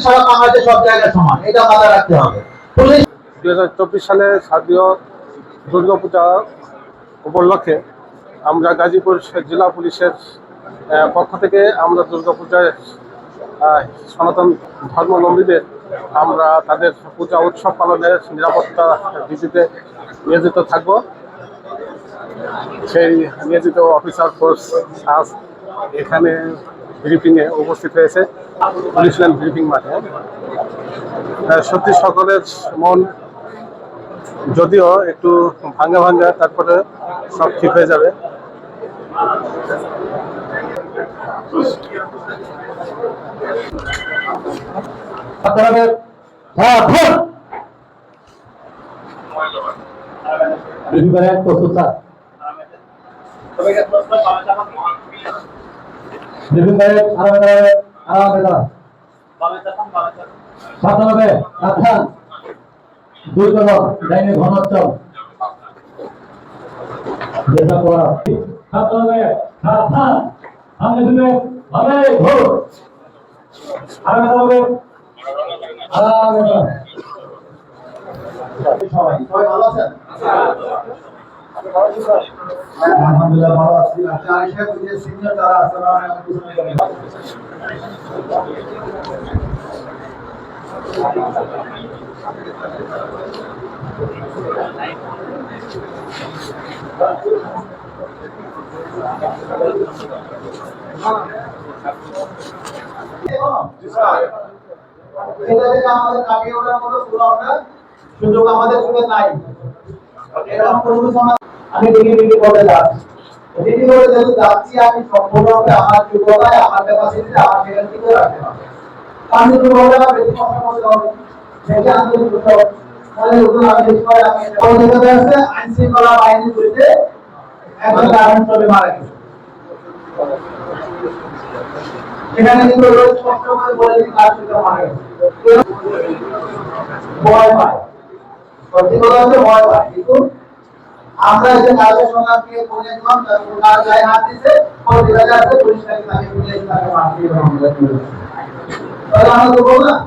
সারা বাংলাদেশে সব জায়গায় সমান, এটা মাথায় রাখতে হবে। পুলিশ 2024 সালে শারদীয় দুর্গাপূজা উপলক্ষে আমরা গাজীপুর জেলা পুলিশের পক্ষ থেকে আমরা দুর্গাপূজায় সনাতন ধর্মাবলম্বীদের আমরা তাদের পূজা উৎসব পালনের নিরাপত্তা ভিত্তিতে নিয়োজিত থাকব। সেই নিয়োজিত অফিসার ফোর্স আজ এখানে ব্রিফিংয়ে উপস্থিত হয়েছে, পুলিশ লাইন ব্রিফিং মাঠে। সত্যি সকলের মন যদিও একটু ভাঙ্গা ভাঙ্গা, তারপরে সব ঠিক হয়ে যাবে। ঘনত্ব যেটা করা আলহামদুলিল্লাহ ভালো আছি। সিনিয়র যারা আছেন আমাদের কাটিয়ে ওঠার মতো সুযোগ আমাদের যুগে নাই। আমি ডিগ্রি করতে যাচ্ছি, আমি সম্পূর্ণরূপে আমার যোগ্যতায় আমার ক্যাপাসিটিতে আমার সেখান থেকে রাখতে হবে। আমি দুর্বলতা বেশি কথা বলতে হবে, সেটা আন্দোলন করতে হবে। তাহলে ওগুলো আমি বেশি করে আমি অধিকার আছে আইন শৃঙ্খলা বাহিনীর বিরুদ্ধে একজন গার্মেন্টস শ্রমিক মারা গেছে। এখানে কিন্তু স্পষ্ট করে বলে দিন কাজ করতে মারা গেছে। ভয় পায়, সত্যি কথা হচ্ছে ভয় পায়। কিন্তু আমরা যে কাজের সংগ্রামকে বলে দিলাম, তার গায়ে হাত দিতে অধিকার আছে, পুলিশটাকে তাকে তুলে তাকে মারতে হবে। তাহলে আমরা তো বললাম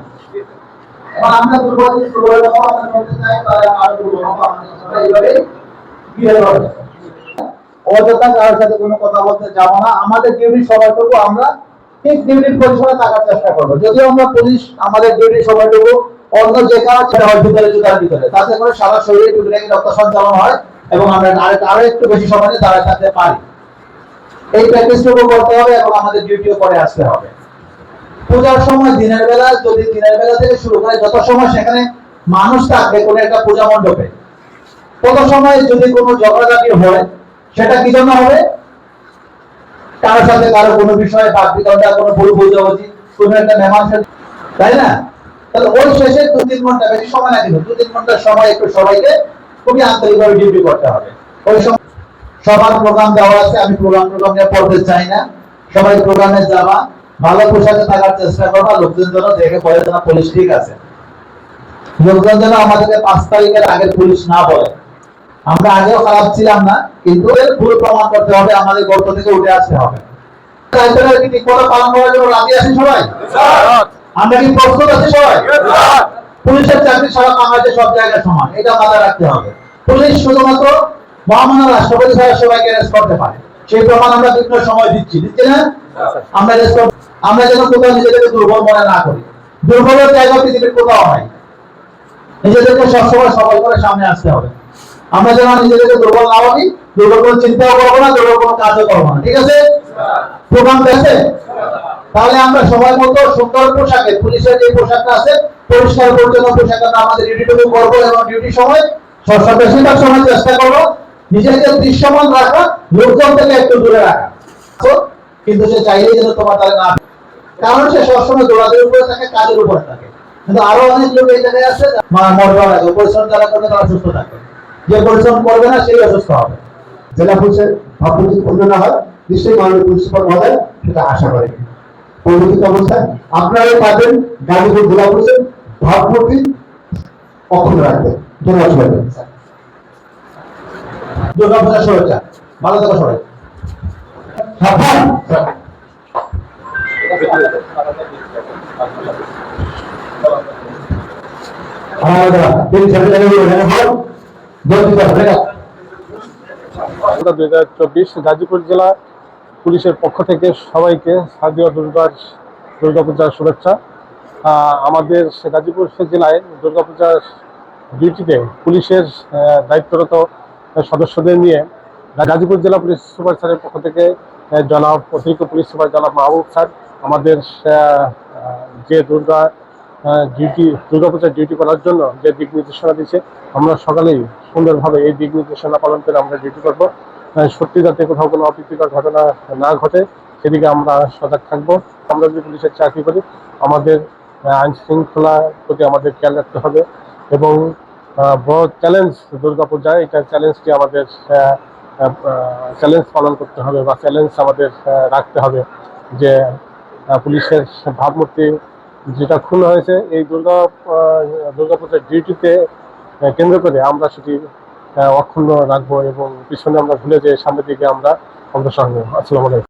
আমরা দুর্বল আমরা করতে চাই, তাহলে আরো দুর্বল আমরা এইভাবে গিয়ে ধরে অযথা কারোর সাথে কোনো কথা বলতে যাবো না। আমাদের ডিউটির সময়টুকু আমরা ঠিক ডিউটির পরিসরে থাকার চেষ্টা করবো। যদিও আমরা পুলিশ আমাদের ডিউটির সময়টুকু অন্য যে কাজ সেটা হয় ভিতরে জুতার ভিতরে, তাতে করে সারা শরীরে টুকটাকি রক্ত সঞ্চালন হয় এবং আমরা আরো একটু বেশি সময় দাঁড়ায় থাকতে পারি। এই প্র্যাকটিসটুকু করতে হবে এবং আমাদের ডিউটিও করে আসতে হবে। পূজার সময় দিনের বেলা, যদি দিনের বেলা থেকে শুরু করে যত সময় সেখানে মানুষ থাকবে কোনো একটা পূজা মণ্ডপে, তত সময় যদি কোনো ঝগড়াঝাটি হয়, সেটা কি জন্য হবে? কারোর সাথে কারো কোনো বিষয়ে বাদ বিতণ্ডা, কোনো ভুল বোঝাবুঝি, কোনো একটা মেহমান, তাই না? তাহলে ওই শেষে 2-3 ঘন্টা, বেশি সময় না কিন্তু 2-3 ঘন্টার সময় একটু সবাইকে খুবই আন্তরিকভাবে ডিউটি করতে হবে। ওই সময় সবার প্রোগ্রাম দেওয়া আছে, আমি প্রোগ্রাম নিয়ে পড়তে চাই না। সবাই প্রোগ্রামে যাওয়া, ভালো পোশাকে থাকার চেষ্টা করবা, লোকজন যেন দেখে বলে না পুলিশ ঠিক আছে। লোকজন যেন আমাদেরকে 5 তারিখের আগের পুলিশ না বলে আমরা আগেও খারাপ ছিলাম না, কিন্তু এর ভুল প্রমাণ করতে হবে, আমাদের গর্ত থেকে উঠে আসতে হবে। দায়িত্বটা কি ঠিক মতো পালন করার জন্য রাজি আছি সবাই? আমরা কি প্রস্তুত আছি সবাই? পুলিশের চাকরি সারা বাংলাদেশে সব জায়গায় সমান, এটা মাথায় রাখতে হবে। পুলিশ শুধুমাত্র মহামান্য রাষ্ট্রপতি ছাড়া সবাইকে অ্যারেস্ট করতে পারে, সেই প্রমাণ আমরা বিভিন্ন সময় দিচ্ছি না? আমরা যেন কোথাও নিজেদেরকে দুর্বল মনে না করি। দুর্বলের জায়গা পৃথিবীর কোথাও নাই। নিজেদেরকে সবসময় সবল করে সামনে আসতে হবে। আমরা যেন নিজেদেরকে দুর্বল না ভাবি, দুর্বল কোনো চিন্তাও করবো না, দুর্বল কোনো কাজও করবো না। ঠিক আছে? প্রোগ্রাম আছে? তাহলে আমরা সময় মতো সুন্দর পোশাকে, পুলিশের যে পোশাকটা আছে পরিষ্কার পরিচ্ছন্ন পোশাকটা আমাদের ডিউটিটুকু করবো এবং ডিউটির সময় বেশিরভাগ সময় চেষ্টা করবো নিজেকে দৃশ্যমান রাখা, লোকজন থেকে একটু দূরে রাখা। কিন্তু সে চাইলেই যেন তোমার তাহলে না, কারণ সে সবসময় দৌড়াদৌড়ির উপরে থাকে, কাজের উপরে থাকে। কিন্তু আরো অনেক লোক এই জায়গায় আছে মরবার আগে পরিশ্রম যারা করবে তারা সুস্থ থাকে, যে পরিশ্রম করবে না সেই অসুস্থ হবে। জেলা পুলিশের ভাবমূর্তি পূর্ণ না হয় নিশ্চয়ই মাননীয় পুলিশ সুপার মহোদয় সেটা আশা করেন। পরবর্তী অবস্থায় আপনারাই পাবেন গাজীপুর জেলা পুলিশের ভাবমূর্তি অক্ষুণ্ণ রাখবেন। ধন্যবাদ সবাইকে। দুর্গাপূজা শুভেচ্ছা, ভালো থাকো সবাই। সাবধান। আমরা তিন সাথে আমরা 2024 গাজীপুর জেলা পুলিশের পক্ষ থেকে সবাইকে শারদীয় দুর্গাপূজার শুভেচ্ছা। আমাদের গাজীপুর জেলায় দুর্গাপূজার ডিউটিতে পুলিশের দায়িত্বরত সদস্যদের নিয়ে গাজীপুর জেলা পুলিশ সুপার স্যারের পক্ষ থেকে জনাব অতিরিক্ত পুলিশ সুপার জনাব মাহবুব স্যার আমাদের যে দুর্গাপূজার ডিউটি করার জন্য যে দিক নির্দেশনা দিচ্ছে, আমরা সকালেই সুন্দরভাবে এই দিক নির্দেশনা পালন করে আমরা ডিউটি করবো। সত্যি যাতে কোথাও কোনো অপ্রীতিকর ঘটনা না ঘটে সেদিকে আমরা সজাগ থাকবো। আমরা যদি পুলিশের চাকরি করি, আমাদের আইন শৃঙ্খলার প্রতি আমাদের খেয়াল রাখতে হবে এবং বড় চ্যালেঞ্জ দুর্গাপূজা, এটা চ্যালেঞ্জটি আমাদের চ্যালেঞ্জ পালন করতে হবে বা চ্যালেঞ্জ আমাদের রাখতে হবে যে পুলিশের ভাবমূর্তি যেটা খুন হয়েছে এই দুর্গাপূজার ডিউটিতে কেন্দ্র করে আমরা সেটি অক্ষুণ্ণ রাখবো এবং পিছনে আমরা ভুলে যে সামনের দিকে আমরা অগ্রসর হবো। আসসালামু আলাইকুম।